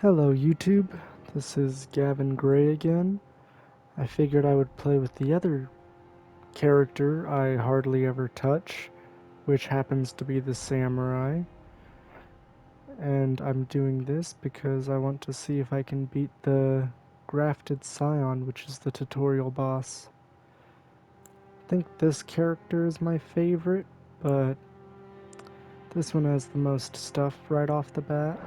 Hello YouTube, this is Gavin Gray again. I figured I would play with the other character I hardly ever touch, which happens to be the samurai. And I'm doing this because I want to see if I can beat the Grafted Scion, which is the tutorial boss. I think this character is my favorite, but this one has the most stuff right off the bat.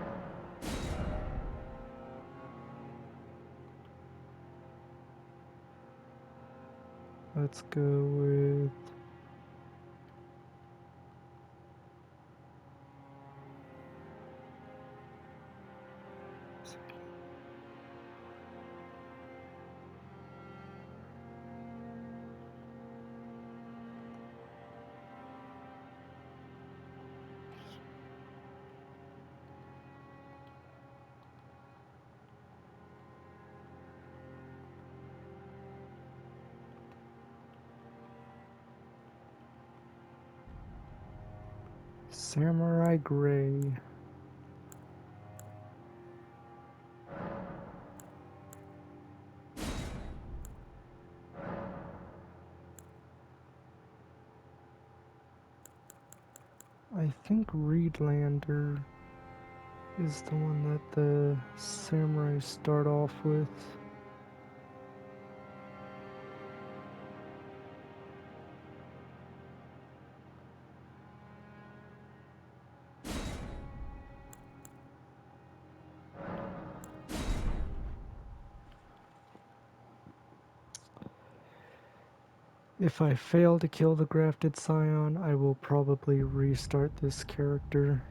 Let's go with... Samurai Gray. I think Reedlander is the one that the samurai start off with. If I fail to kill the Grafted Scion, I will probably restart this character.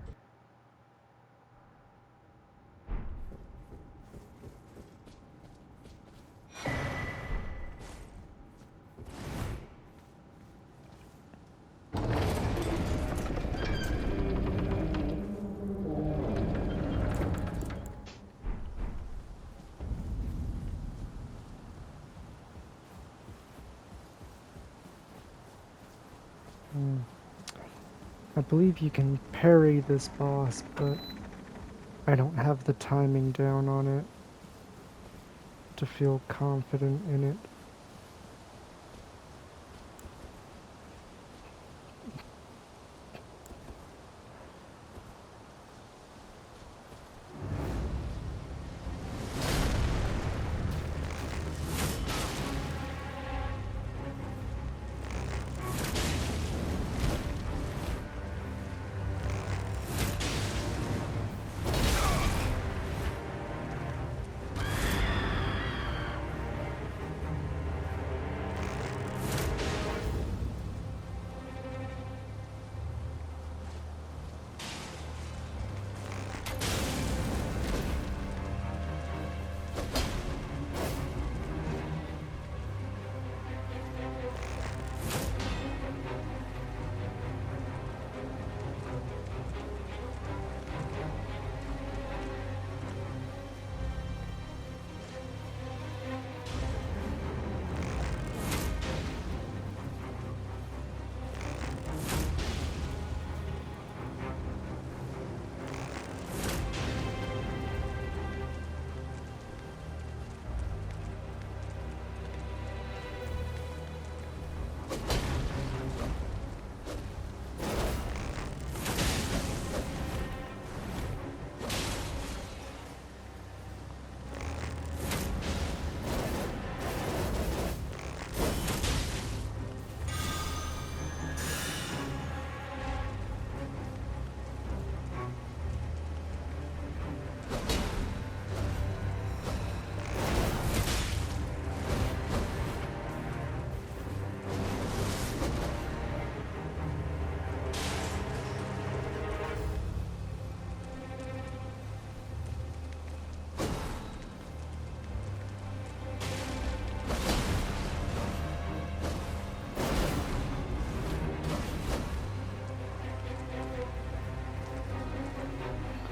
I believe you can parry this boss, but I don't have the timing down on it to feel confident in it.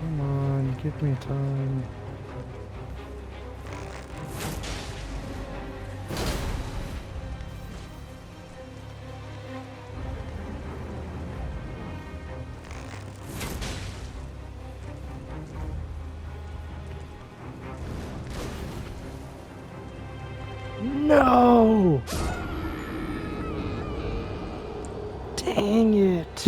Come on, give me time. No! Dang it!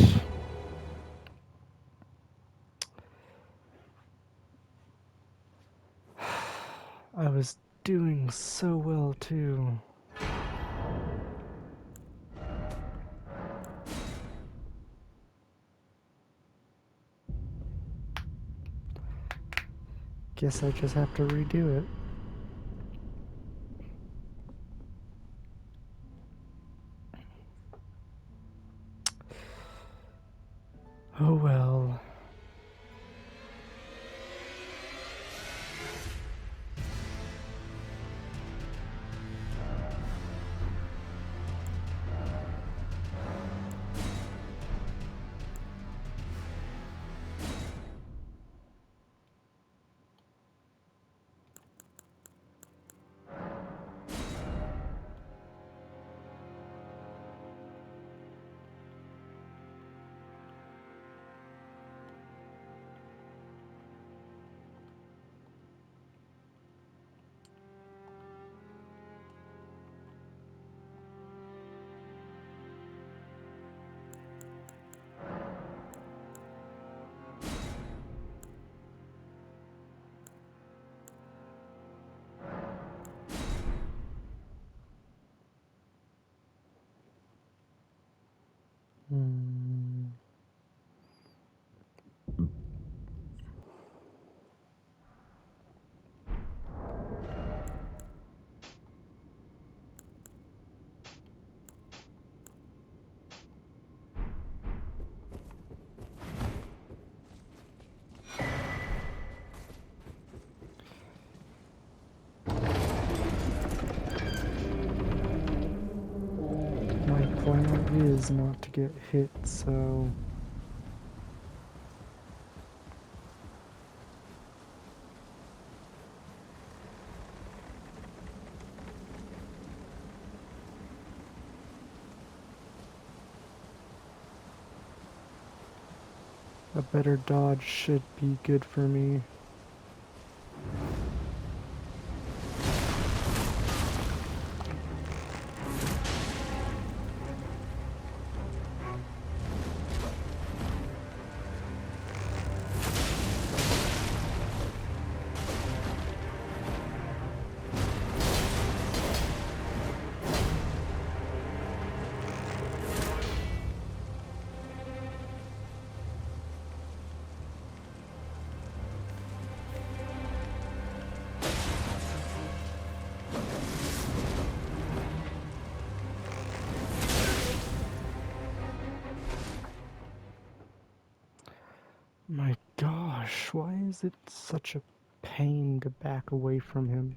I was doing so well too. Guess I just have to redo it. Oh well. My plan is not to get hit, so... a better dodge should be good for me. My gosh, why is it such a pain to back away from him?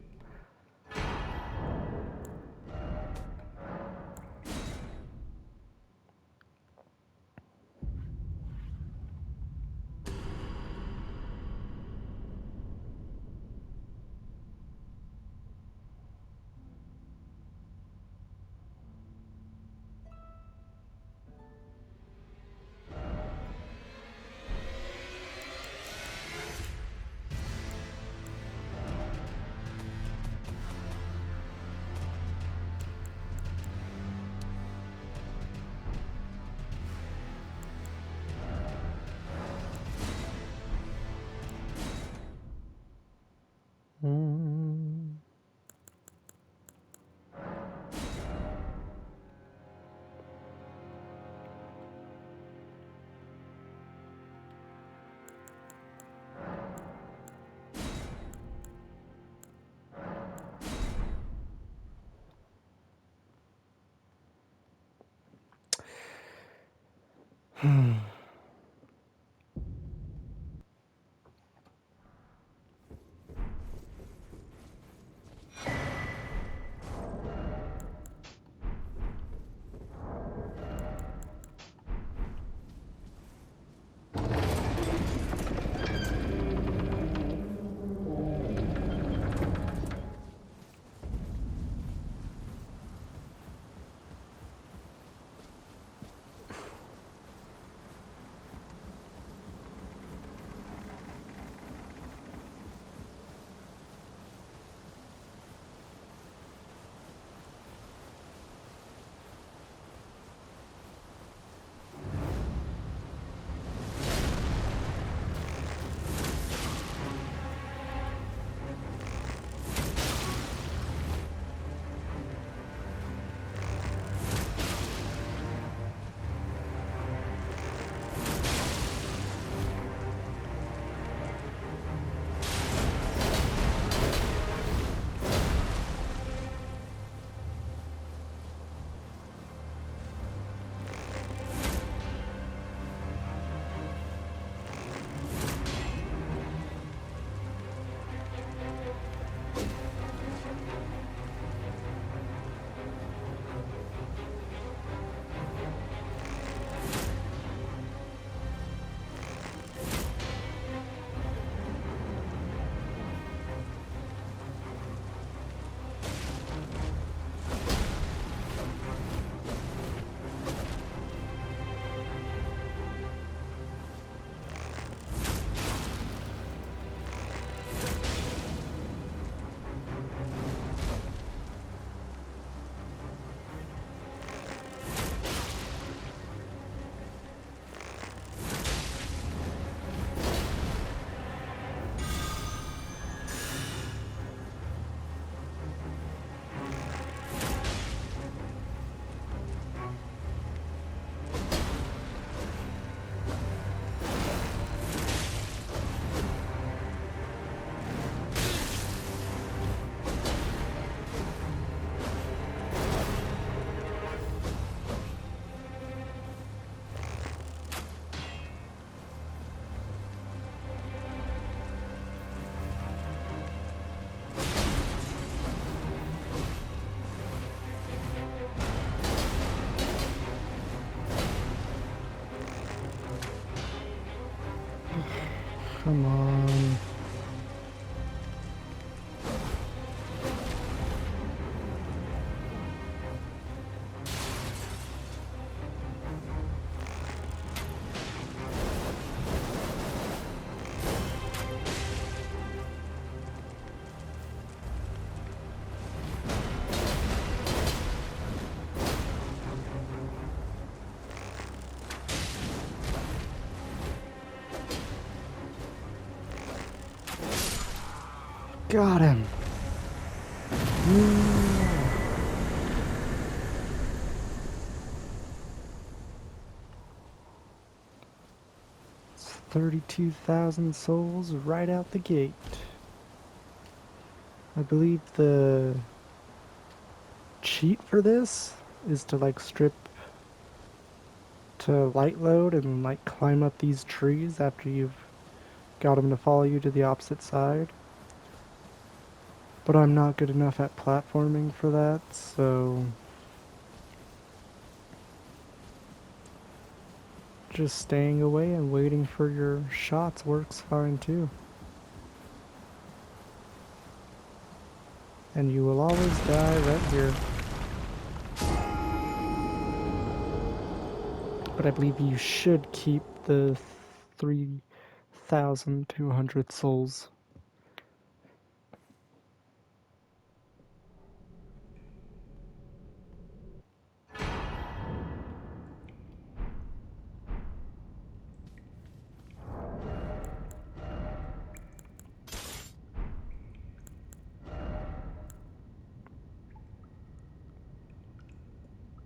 Come on. Got him. Yeah. 32,000 souls right out the gate. I believe the cheat for this is to like strip to light load and like climb up these trees after you've got them to follow you to the opposite side. But I'm not good enough at platforming for that, so just staying away and waiting for your shots works fine too. And you will always die right here. But I believe you should keep the 3,200 souls.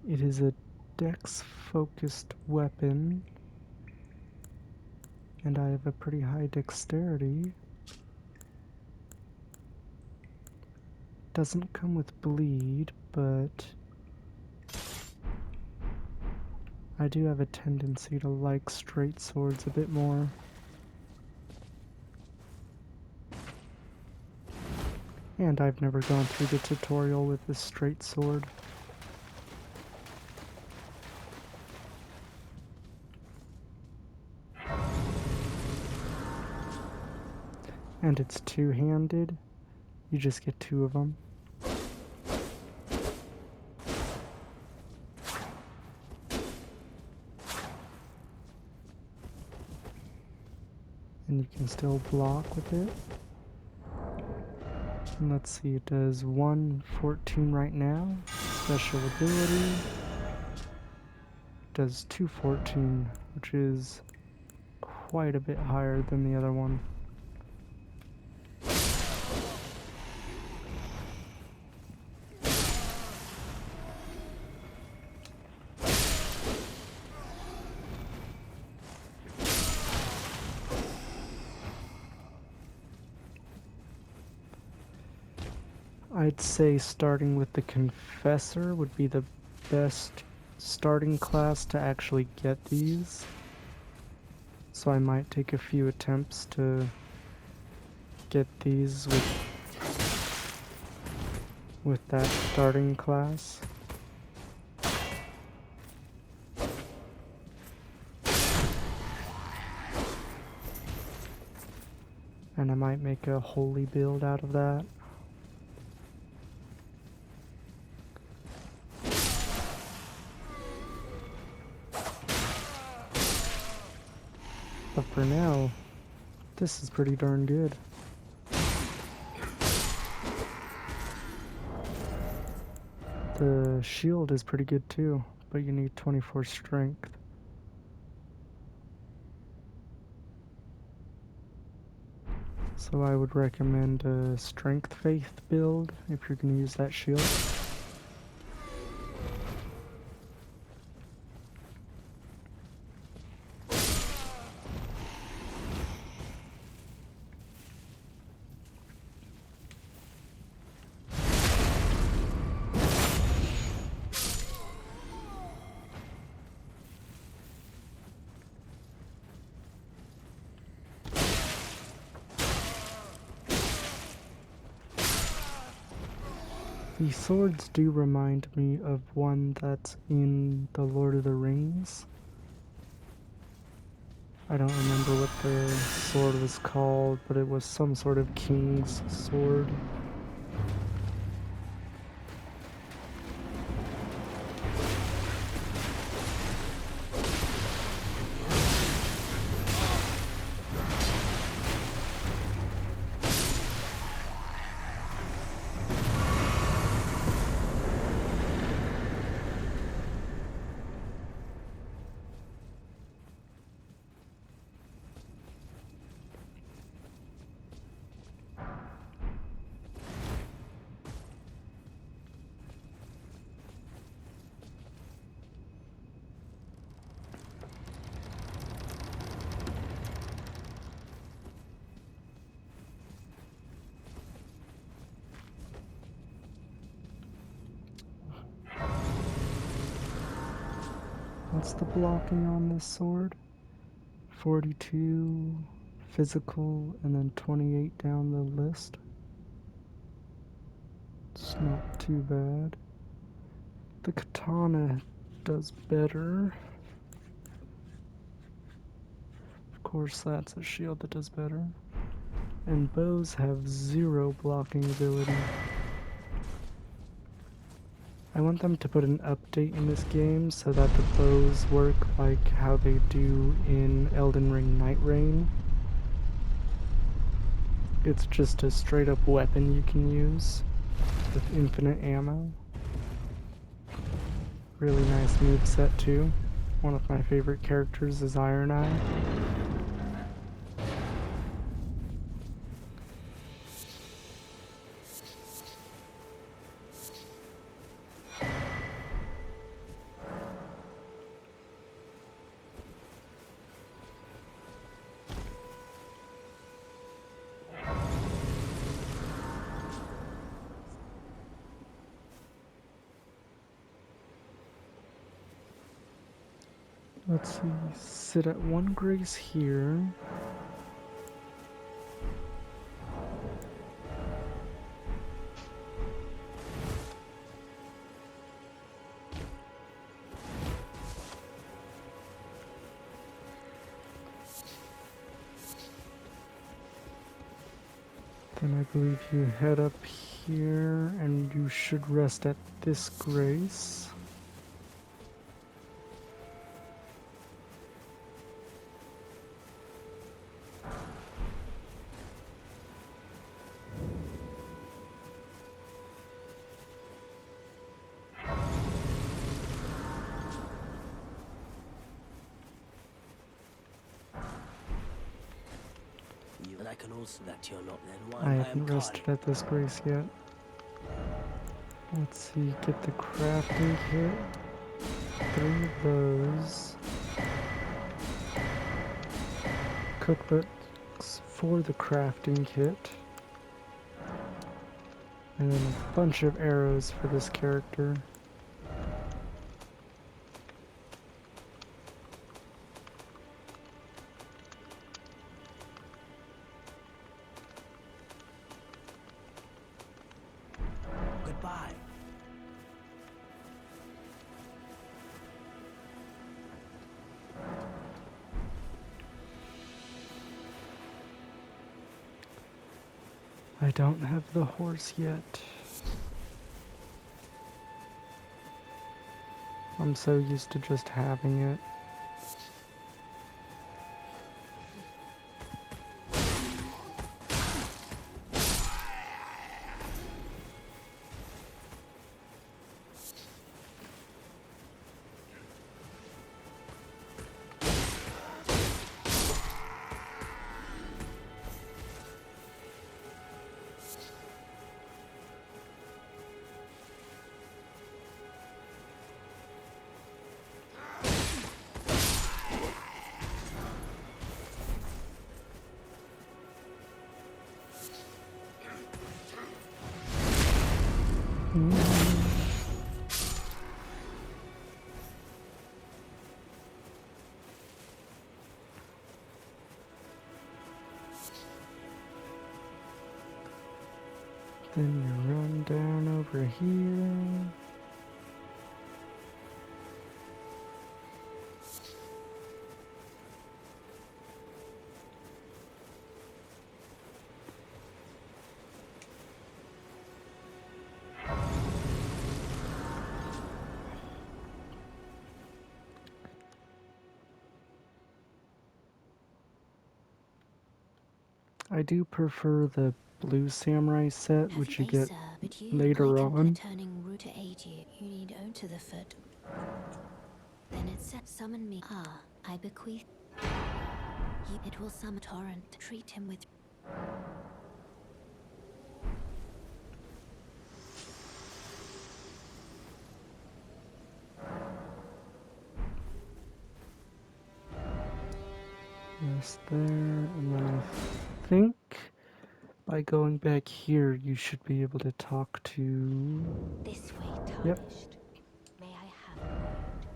It is a dex-focused weapon, and I have a pretty high dexterity. Doesn't come with bleed, but I do have a tendency to like straight swords a bit more. And I've never gone through the tutorial with this straight sword. And it's two-handed. You just get two of them. And you can still block with it. And let's see, it does 114 right now. Special ability does 214, which is quite a bit higher than the other one. I'd say starting with the Confessor would be the best starting class to actually get these. So I might take a few attempts to get these with that starting class. And I might make a holy build out of that. But for now, this is pretty darn good. The shield is pretty good too, but you need 24 strength. So I would recommend a strength faith build if you're going to use that shield. The swords do remind me of one that's in the Lord of the Rings. I don't remember what the sword was called, but it was some sort of king's sword. What's the blocking on this sword? 42 physical and then 28 down the list. It's not too bad. The katana does better. Of course, that's a shield that does better. And bows have 0 blocking ability. I want them to put an update in this game so that the bows work like how they do in Elden Ring Night Rain. It's just a straight up weapon you can use with infinite ammo. Really nice moveset too. One of my favorite characters is Iron Eye. Let's see, sit at 1 grace here. Then I believe you head up here and you should rest at this grace. And I can also that you're not then one. I haven't rested at this grace yet. Let's see, get the crafting kit. 3 of those. Cookbooks for the crafting kit. And then a bunch of arrows for this character. Goodbye. I don't have the horse yet. I'm so used to just having it. Then you run down over here. I do prefer the blue samurai set, which you get Sir, but you, later I can on. turning root to aid you. You need own to the foot. Then it said, summon me. Ah, I bequeath you. It will summon torrent. Treat him with. Yes, there, and then I think by going back here, you should be able to talk to. This way, Yep. tarnished. May I have a word?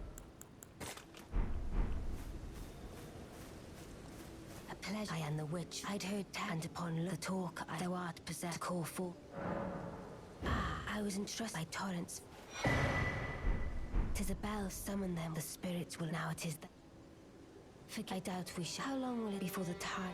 A pleasure. I am the witch. I'd heard and upon the talk thou art possessed call for. Ah, I was entrusted by torrents. 'Tis a bell, summon them. The spirits will now. It is the. I doubt we shall. How long will it be for the time?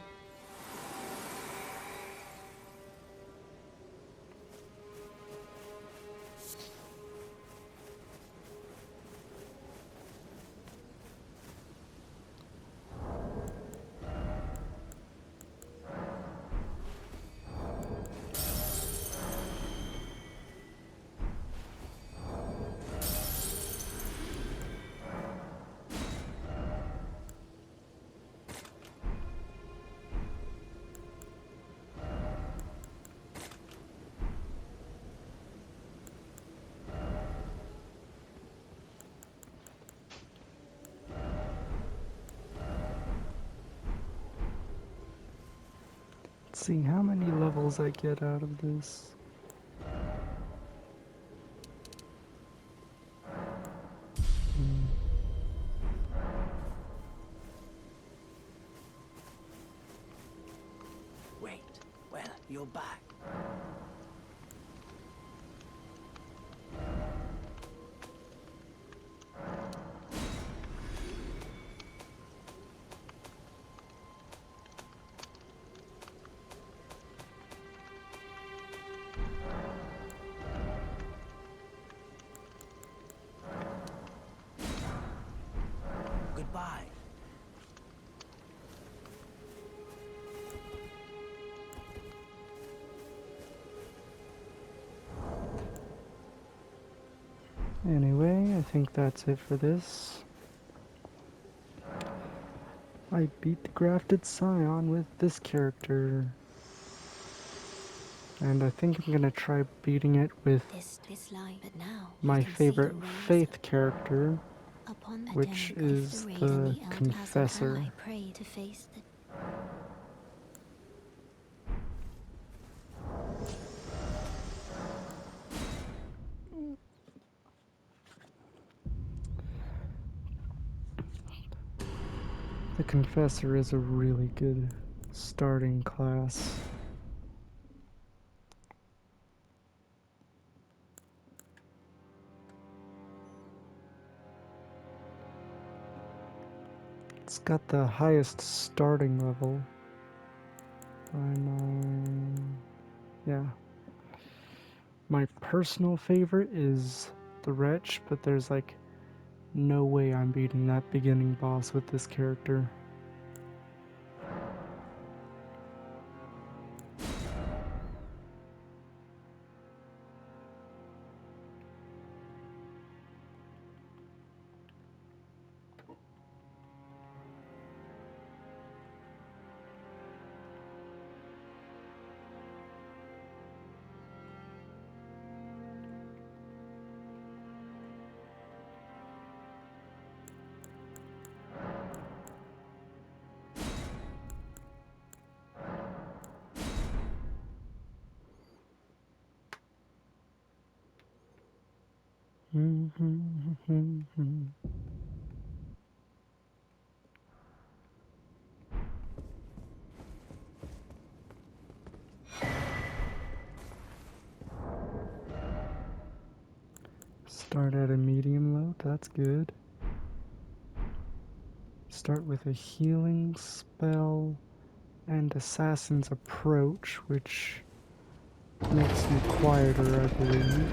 Let's see how many levels I get out of this. Wait. Well, you're back. Goodbye. Anyway, I think that's it for this. I beat the Grafted Scion with this character. And I think I'm gonna try beating it with This line, but now my you can see favorite the rays faith character, upon the which demic of the is rays in the the elder as an Confessor. ally pray to face the. The Confessor is a really good starting class. It's got the highest starting level. Yeah. My personal favorite is the Wretch, but there's like no way I'm beating that beginning boss with this character. Start at a medium load, that's good. Start with a healing spell and Assassin's Approach, which makes me quieter, I believe.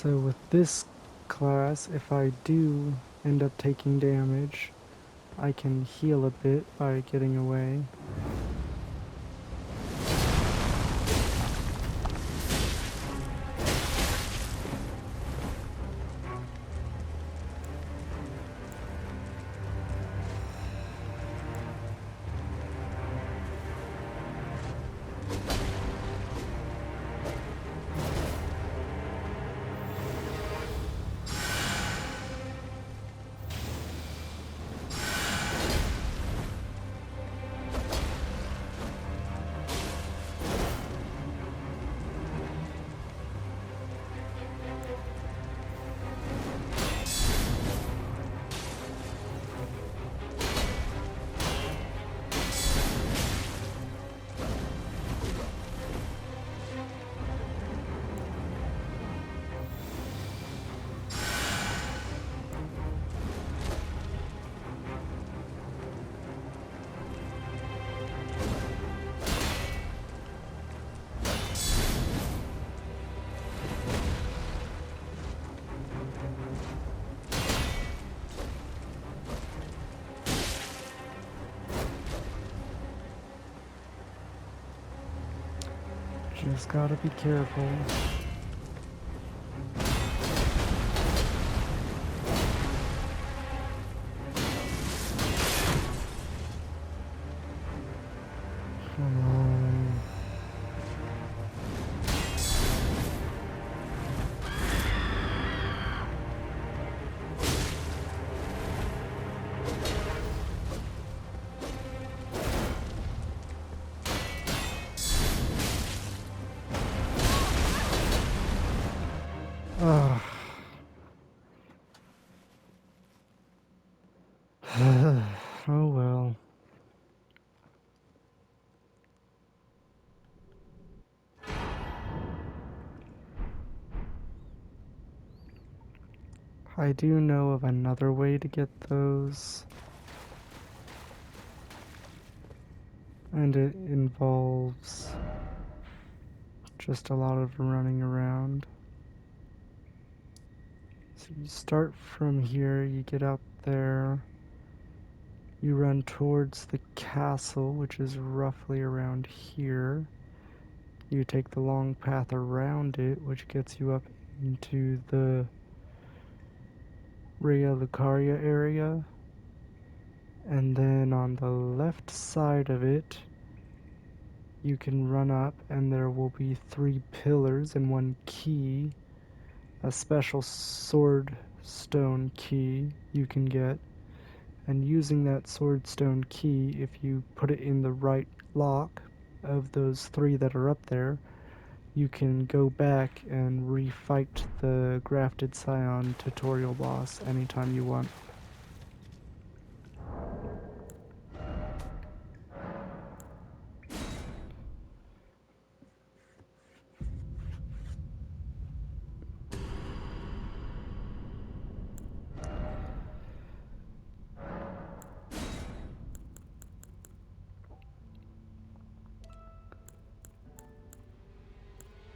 So with this class, if I do end up taking damage, I can heal a bit by getting away. Just gotta be careful. Come on. Ugh. Oh well. I do know of another way to get those. And it involves just a lot of running around. So you start from here, you get out there, you run towards the castle, which is roughly around here. You take the long path around it, which gets you up into the Rhea Lucaria area. And then on the left side of it, you can run up and there will be 3 pillars and 1 key. A special sword stone key you can get, and using that sword stone key, if you put it in the right lock of those 3 that are up there, you can go back and refight the Grafted Scion tutorial boss anytime you want.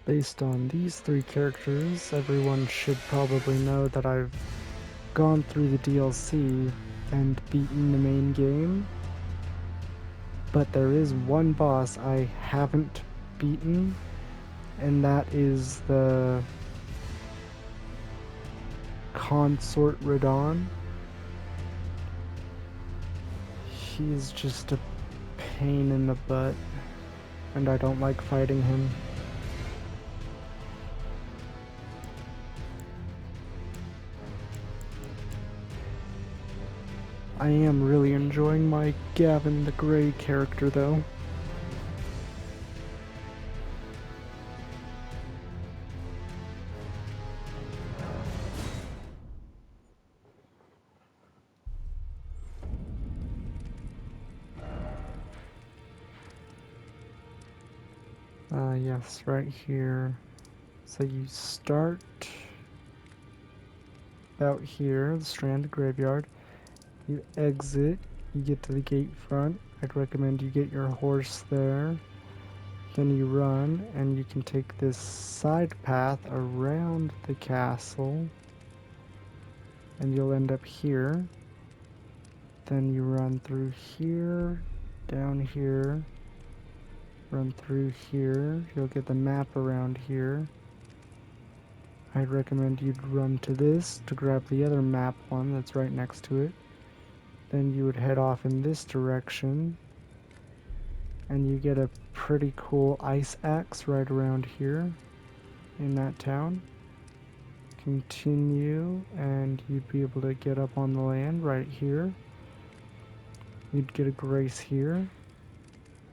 Based on these 3 characters, everyone should probably know that I've gone through the DLC and beaten the main game. But there is one boss I haven't beaten, and that is the Consort Radon. He's just a pain in the butt, and I don't like fighting him. I am really enjoying my Gavin the Grey character though. Yes, right here. So you start out here, the Stranded Graveyard. You exit, you get to the gate front. I'd recommend you get your horse there. Then you run, and you can take this side path around the castle, and you'll end up here. Then you run through here, down here, run through here. You'll get the map around here. I'd recommend you'd run to this to grab the other map one that's right next to it. Then you would head off in this direction, and you get a pretty cool ice axe right around here in that town. Continue, and you'd be able to get up on the land right here. You'd get a grace here,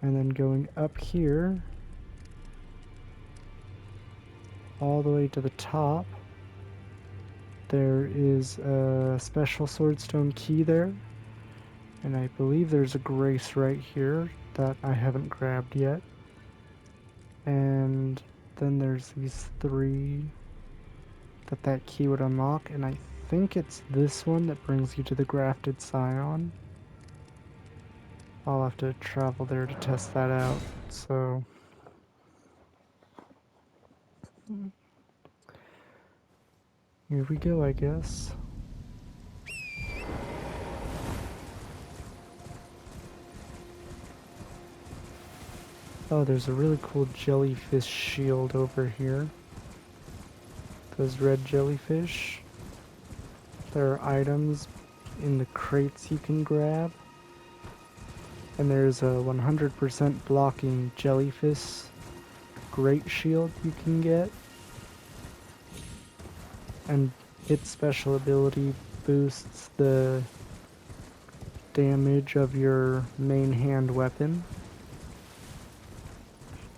and then going up here all the way to the top, there is a special swordstone key there, and I believe there's a grace right here that I haven't grabbed yet. And then there's these three that key would unlock, and I think it's this one that brings you to the grafted scion. I'll have to travel there to test that out, so here we go, I guess. Oh, there's a really cool jellyfish shield over here. Those red jellyfish. There are items in the crates you can grab. And there's a 100% blocking jellyfish great shield you can get. And its special ability boosts the damage of your main hand weapon.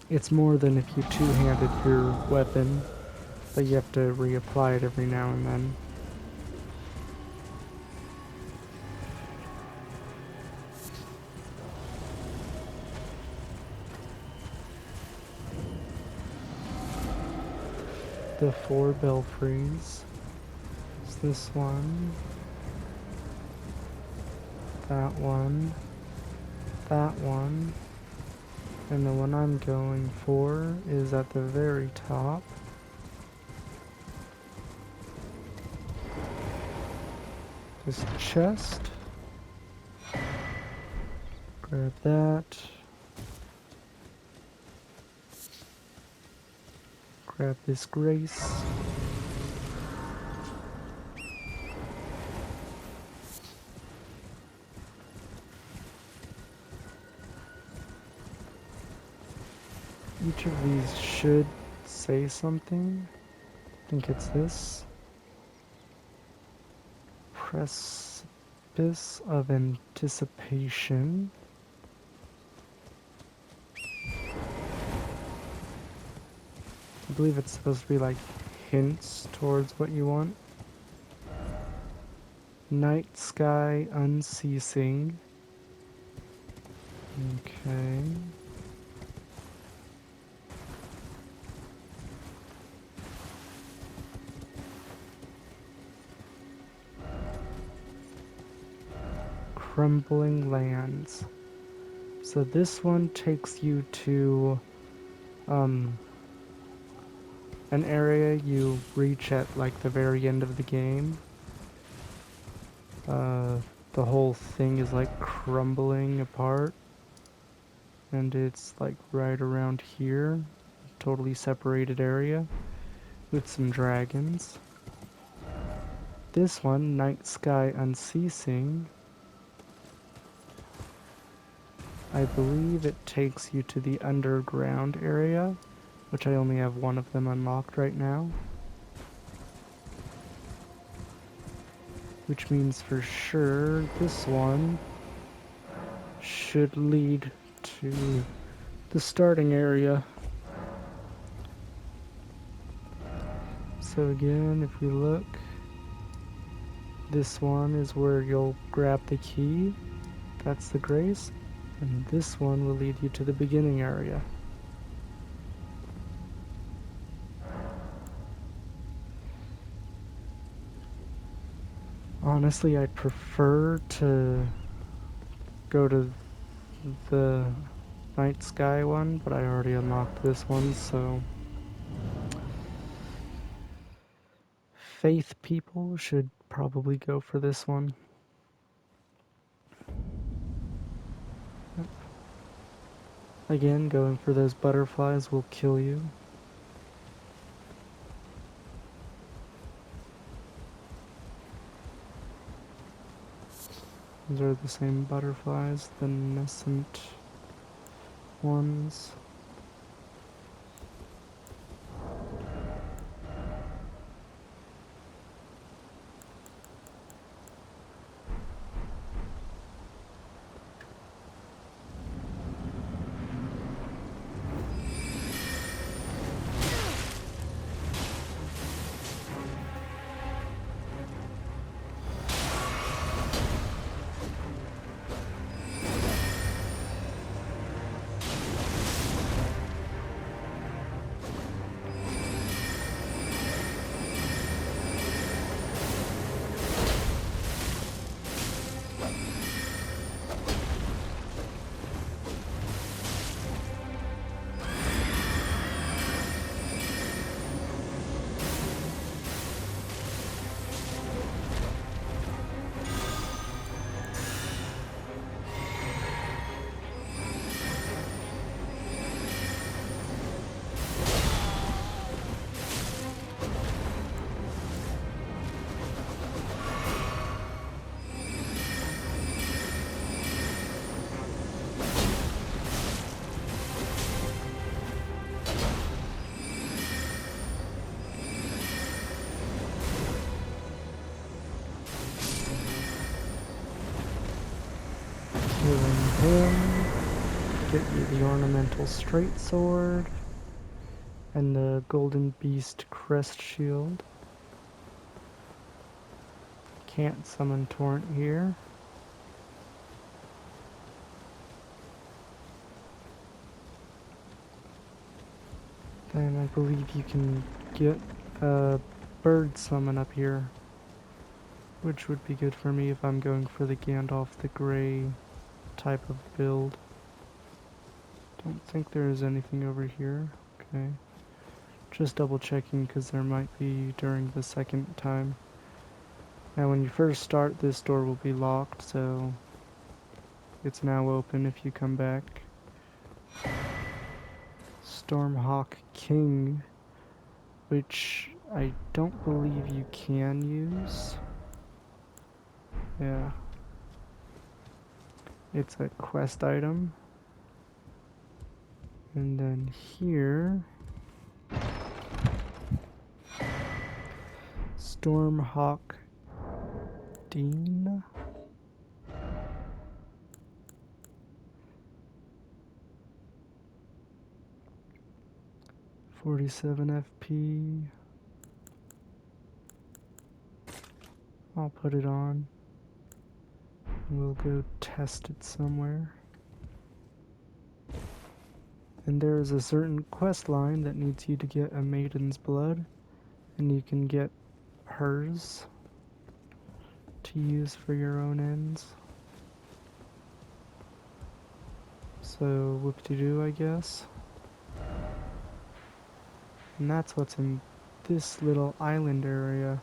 It's more than if you two-handed your weapon, but you have to reapply it every now and then. The 4 belfries. It's this one. That one. That one. And the one I'm going for is at the very top. This chest. Grab that. Grab this grace. Each of these should say something. I think it's this. Precipice of Anticipation. I believe it's supposed to be like hints towards what you want. Night Sky Unceasing. Okay. Crumbling Lands. So this one takes you to an area you reach at like the very end of the game. The whole thing is like crumbling apart, and it's like right around here, totally separated area with some dragons. This one, Night Sky Unceasing, I believe it takes you to the underground area, which I only have one of them unlocked right now. Which means for sure this one should lead to the starting area. So again, if we look, this one is where you'll grab the key. That's the grace. And this one will lead you to the beginning area. Honestly, I'd prefer to go to the night sky one, but I already unlocked this one, so faith people should probably go for this one. Again, going for those butterflies will kill you. These are the same butterflies, the nascent ones. Healing him, get you the ornamental straight sword, and the golden beast crest shield. Can't summon torrent here. Then I believe you can get a bird summon up here, which would be good for me if I'm going for the Gandalf the Grey type of build. Don't think there is anything over here. Okay. Just double checking because there might be during the second time. Now when you first start, this door will be locked, so it's now open if you come back. Stormhawk King, which I don't believe you can use. Yeah. It's a quest item. And then here, Stormhawk Dean. $47 FP. I'll put it on. We'll go test it somewhere. And there is a certain quest line that needs you to get a maiden's blood, and you can get hers to use for your own ends. So whoop-de-doo, I guess. And that's what's in this little island area.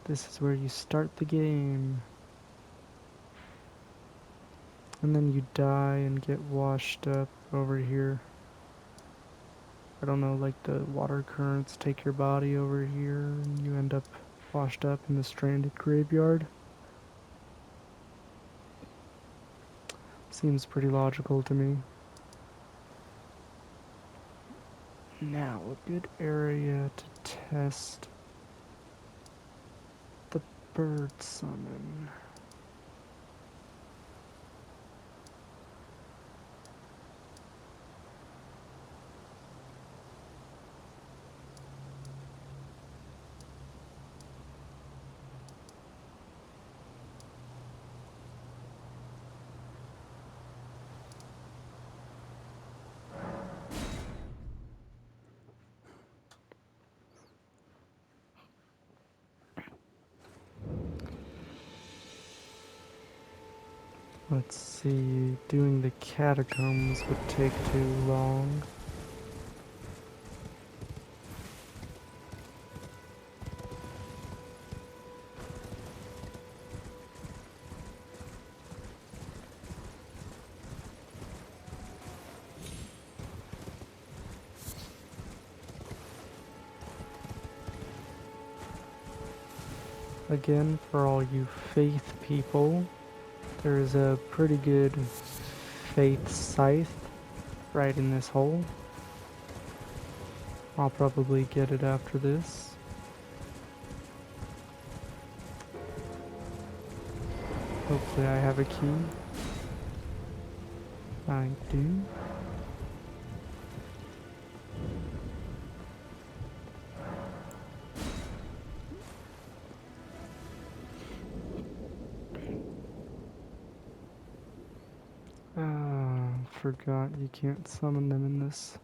This is where you start the game. And then you die and get washed up over here. I don't know, like the water currents take your body over here and you end up washed up in the stranded graveyard. Seems pretty logical to me. Now, a good area to test the bird summon. Let's see, doing the catacombs would take too long. Again, for all you faith people, there is a pretty good faith scythe right in this hole. I'll probably get it after this. Hopefully I have a key. I do. Forgot you can't summon them in this.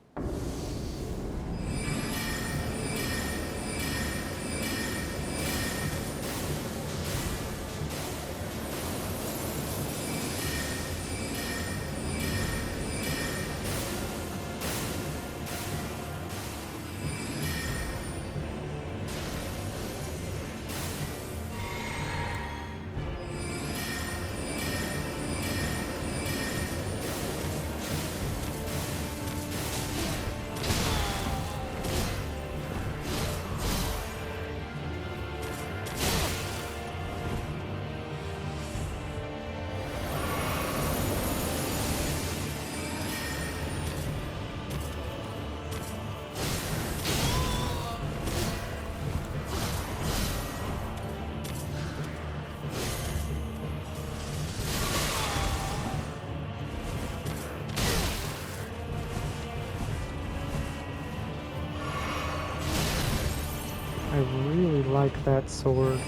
I really like that sword.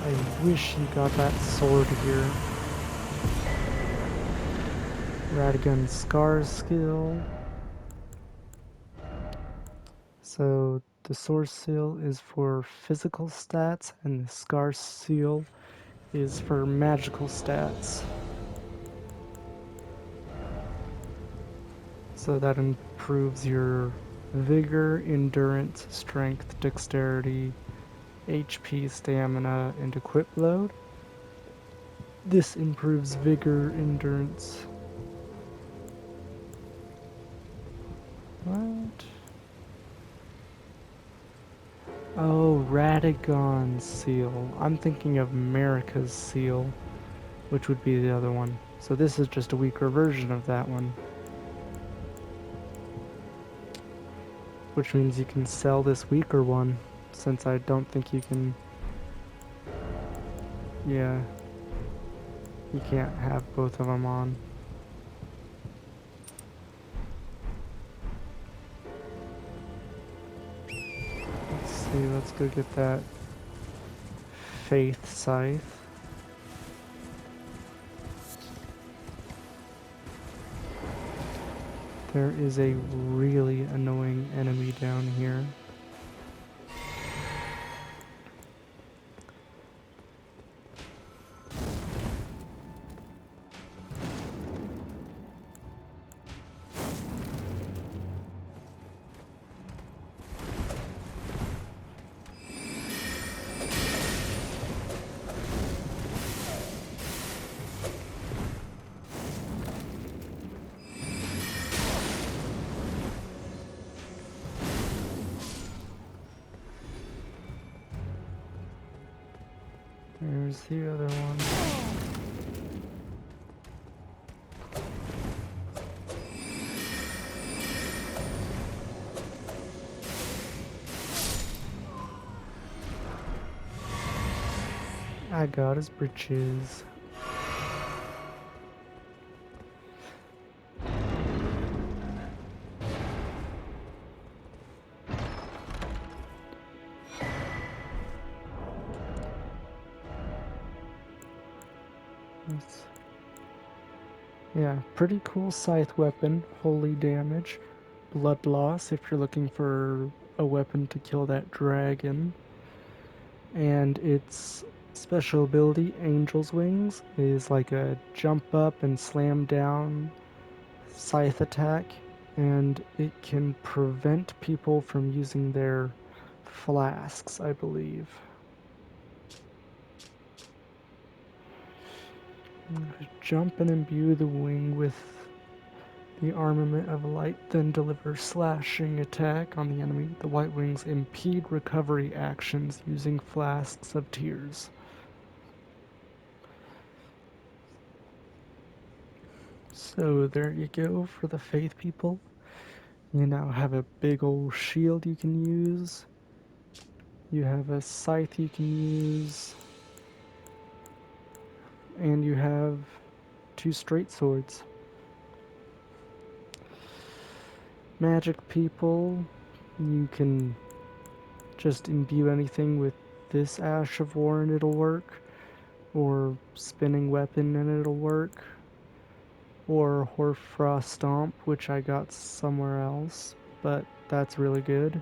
I wish you got that sword here. Radigan Scar skill. So the Source Seal is for physical stats, and the Scar Seal is for magical stats. So that improves your vigor, endurance, strength, dexterity, HP, stamina, and equip load. This improves vigor, endurance. What? Oh, Radagon's seal. I'm thinking of America's seal, which would be the other one. So this is just a weaker version of that one. Which means you can sell this weaker one, since I don't think you can... Yeah. You can't have both of them on. Let's see, let's go get that Faith Scythe. There is a really annoying enemy down here. There's the other one. I got his britches. Yeah, pretty cool scythe weapon. Holy damage. Blood loss if you're looking for a weapon to kill that dragon. And its special ability, Angel's Wings, is like a jump up and slam down scythe attack, and it can prevent people from using their flasks, I believe. Jump and imbue the wing with the armament of light, then deliver slashing attack on the enemy. The white wings impede recovery actions using flasks of tears. So there you go for the faith people. You now have a big old shield you can use. You have a scythe you can use. And you have 2 straight swords. Magic people, you can just imbue anything with this Ash of War and it'll work. Or spinning weapon and it'll work. Or Hoarfrost Stomp, which I got somewhere else, but that's really good.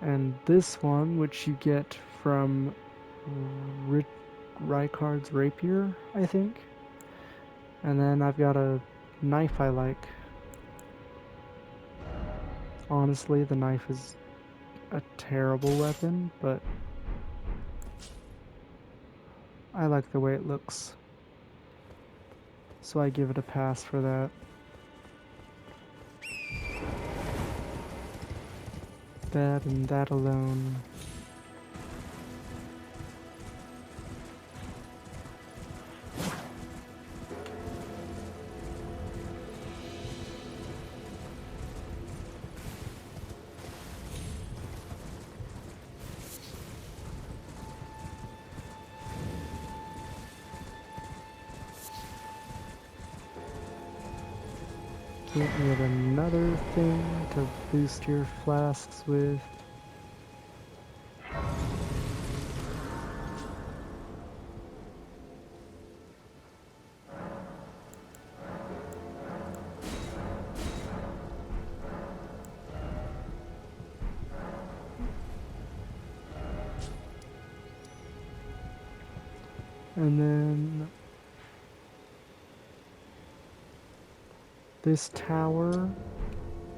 And this one, which you get from Rykard's Rapier, I think. And then I've got a knife I like. Honestly, the knife is a terrible weapon, but I like the way it looks. So I give it a pass for that. That and that alone. Get yet another thing to boost your flasks with. And then this tower,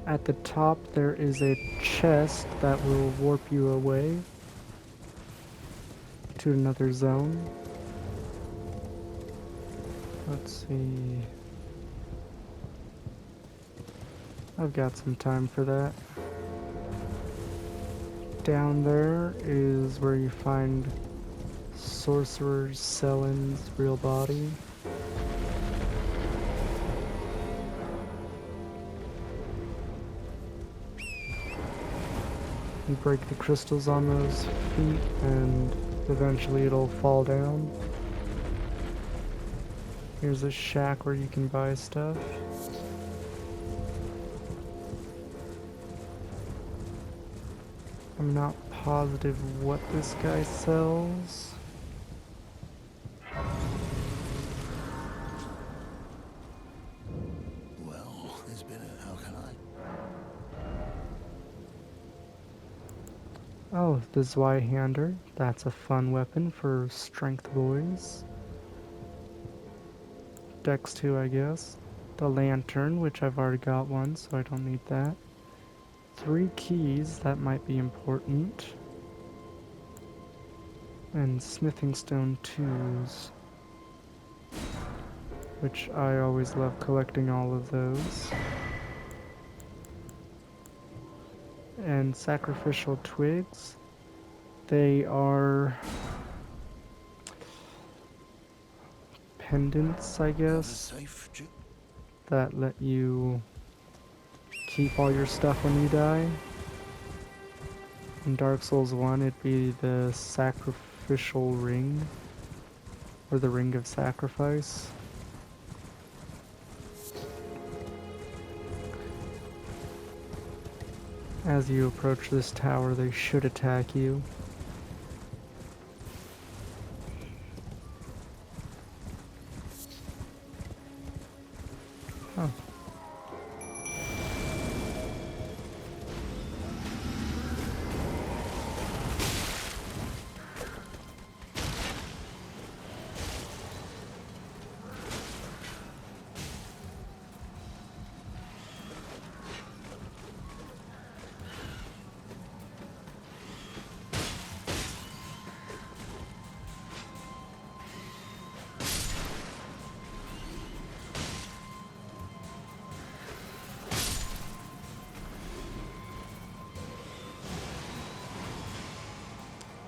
at the top there is a chest that will warp you away to another zone. Let's see. I've got some time for that. Down there is where you find Sorcerer Selen's real body. You break the crystals on those feet and eventually it'll fall down. Here's a shack where you can buy stuff. I'm not positive what this guy sells. Well, there's been a... How can I? Oh, the Zweihander. That's a fun weapon for strength boys. Dex 2, I guess. The Lantern, which I've already got one, so I don't need that. 3 keys, that might be important. And Smithing Stone 2s. Which I always love collecting all of those. And Sacrificial Twigs. They are pendants, I guess, Safe, that let you keep all your stuff when you die. In Dark Souls 1, it'd be the Sacrificial Ring, or the Ring of Sacrifice. As you approach this tower, they should attack you.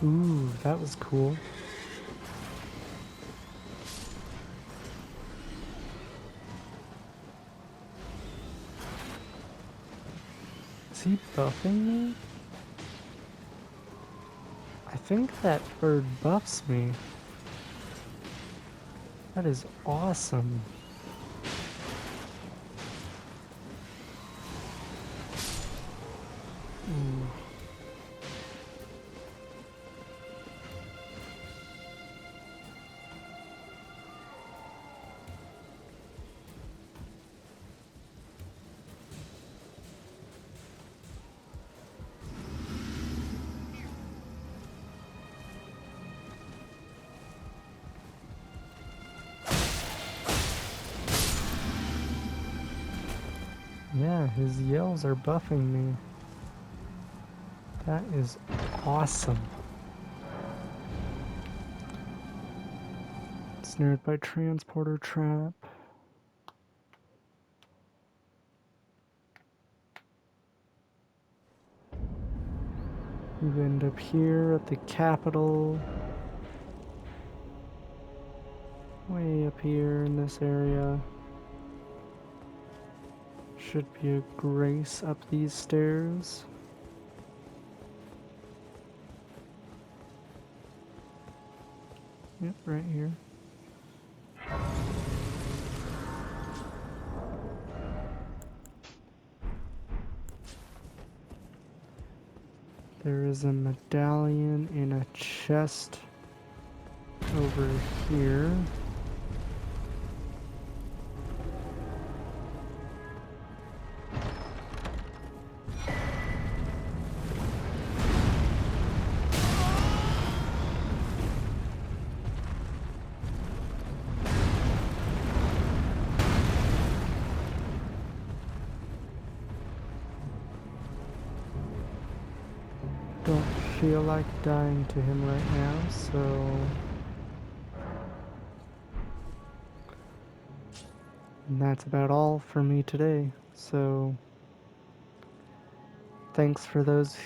Ooh, that was cool. Is he buffing me? I think that bird buffs me. That is awesome. Mm. Yeah, his yells are buffing me. That is awesome. Snared by transporter trap. You end up here at the capital. Way up here in this area. Should be a grace up these stairs. Yep, right here. There is a medallion in a chest over here. Don't feel like dying to him right now, so... And that's about all for me today, so... Thanks for those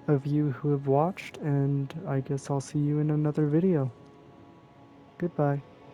of you who have watched, and I guess I'll see you in another video. Goodbye.